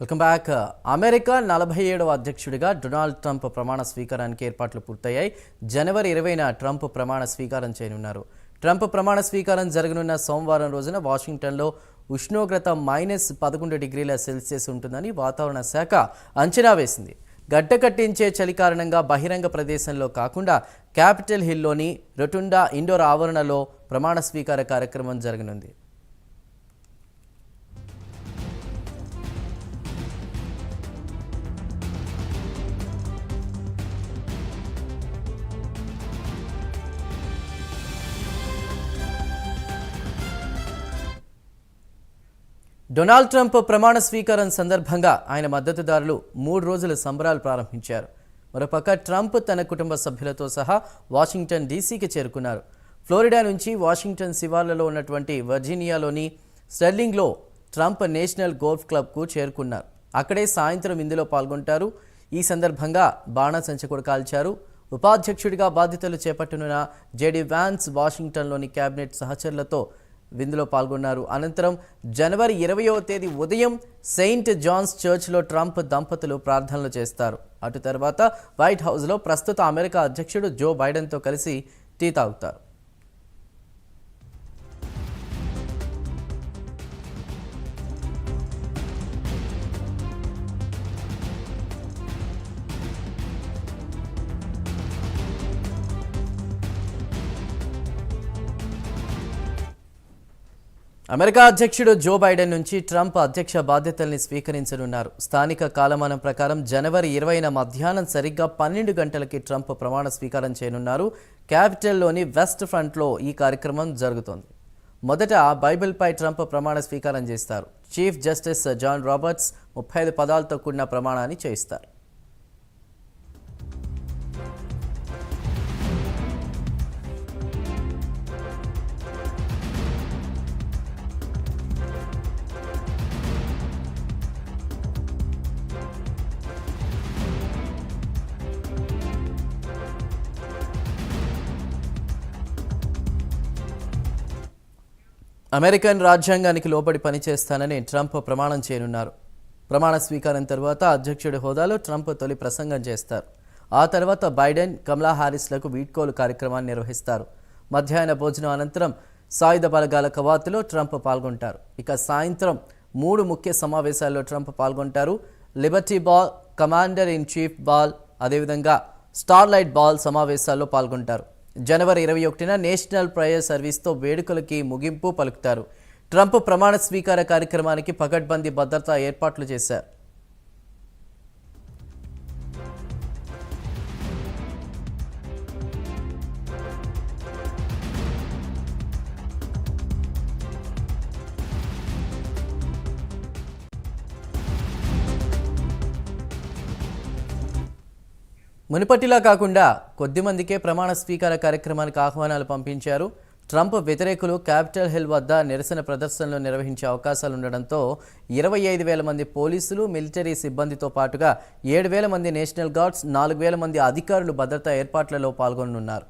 Welcome back. America 47వ అధ్యక్షుడిగా Donald Trump ప్రమాణ స్వీకారానికి ఏర్పాట్లు పూర్తయ్యాయి. జనవరి 20న ట్రంప్ ప్రమాణ స్వీకారం చేయనున్నారు. ట్రంప్ ప్రమాణ స్వీకారం జరగనున్న సోమవారం రోజున వాషింగ్టన్లో ఉష్ణోగ్రత -11 డిగ్రీల సెల్సియస్ ఉంటుందని వాతావరణ శాఖ అంచనా వేసింది. గడ్డకట్టించే చలి కారణంగా బహిరంగ ప్రదేశంలో కాకుండా క్యాపిటల్ హిల్లోని రొటుండా ఇండోర్ ఆవరణలో ప్రమాణ స్వీకార కార్యక్రమం జరగనుంది. డొనాల్డ్ ట్రంప్ ప్రమాణ స్వీకారం సందర్భంగా ఆయన మద్దతుదారులు 3 రోజుల సంబరాలు ప్రారంభించారు. మరోపక్క ట్రంప్ తన కుటుంబ సభ్యులతో సహా వాషింగ్టన్ డీసీకి చేరుకున్నారు. ఫ్లోరిడా నుంచి వాషింగ్టన్ శివార్లలో ఉన్నటువంటి వర్జీనియాలోని స్టెర్లింగ్లో ట్రంప్ నేషనల్ గోల్ఫ్ క్లబ్కు చేరుకున్నారు. అక్కడే సాయంత్రం ఇందులో పాల్గొంటారు. ఈ సందర్భంగా బాణాసంచా కూడా కాల్చారు. ఉపాధ్యక్షుడిగా బాధ్యతలు చేపట్టనున్న జేడీ వ్యాన్స్ వాషింగ్టన్లోని కేబినెట్ సహచరులతో విందులో పాల్గొన్నారు. అనంతరం జనవరి 20వ తేదీ ఉదయం సెయింట్ జాన్స్ చర్చ్లో ట్రంప్ దంపతులు ప్రార్థనలు చేస్తారు. అటు తర్వాత వైట్ హౌస్లో ప్రస్తుత అమెరికా అధ్యక్షుడు జో బైడెన్తో కలిసి టీ తాగుతారు. అమెరికా అధ్యక్షుడు జో బైడెన్ నుంచి ట్రంప్ అధ్యక్ష బాధ్యతల్ని స్వీకరించనున్నారు. స్థానిక కాలమానం ప్రకారం జనవరి 20న మధ్యాహ్నం సరిగ్గా 12 గంటలకి ట్రంప్ ప్రమాణ స్వీకారం చేయనున్నారు. క్యాపిటల్లోని వెస్ట్ ఫ్రంట్లో ఈ కార్యక్రమం జరుగుతోంది. మొదట బైబిల్పై ట్రంప్ ప్రమాణ స్వీకారం చేస్తారు. చీఫ్ జస్టిస్ జాన్ రాబర్ట్స్ 35 పదాలతో కూడిన ప్రమాణాన్ని చేయిస్తారు. అమెరికన్ రాజ్యాంగానికి లోబడి పనిచేస్తానని ట్రంప్ ప్రమాణం చేయనున్నారు. ప్రమాణ స్వీకారం తర్వాత అధ్యక్షుడి హోదాలో ట్రంప్ తొలి ప్రసంగం చేస్తారు. ఆ తర్వాత బైడెన్, కమలా హారిస్లకు వీడ్కోలు కార్యక్రమాన్ని నిర్వహిస్తారు. మధ్యాహ్న భోజనం అనంతరం సాయుధ బలగాల కవాతులో ట్రంప్ పాల్గొంటారు. ఇక సాయంత్రం 3 ముఖ్య సమావేశాల్లో ట్రంప్ పాల్గొంటారు. Liberty ball, commander in chief ball, అదేవిధంగా స్టార్లైట్ బాల్ సమావేశాల్లో పాల్గొంటారు. జనవరి 21న నేషనల్ ప్రేయర్ సర్వీస్తో వేడుకలకి ముగింపు పలుకుతారు. ట్రంప్ ప్రమాణ స్వీకార కార్యక్రమానికి పకడ్బందీ భద్రతా ఏర్పాట్లు చేశారు. మునుపటిలా కాకుండా కొద్దిమందికే ప్రమాణ స్వీకార కార్యక్రమానికి ఆహ్వానాలు పంపించారు. ట్రంప్ వ్యతిరేకులు క్యాపిటల్ హిల్ వద్ద నిరసన ప్రదర్శనలు నిర్వహించే అవకాశాలుండడంతో 25,000 మంది పోలీసులు, మిలిటరీ సిబ్బందితో పాటుగా 7,000 మంది నేషనల్ గార్డ్స్, 4,000 మంది అధికారులు భద్రతా ఏర్పాట్లలో పాల్గొనున్నారు.